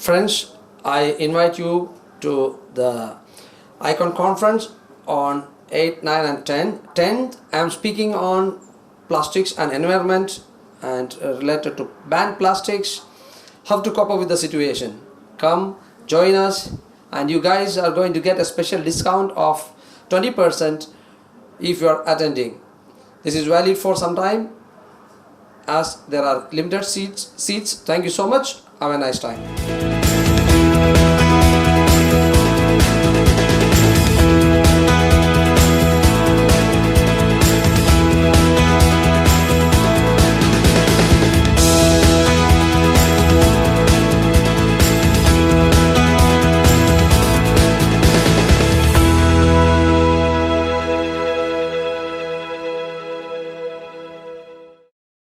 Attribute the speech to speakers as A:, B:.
A: Friends, I invite you to the AICON Conference on 8, 9 and 10. 10th, I am speaking on plastics and environment and related to ban plastics, how to cope up with the situation. Come, join us, and you guys are going to get a special discount of 20% if you are attending. This is valid for some time as there are limited seats. Thank you so much. Have a nice time.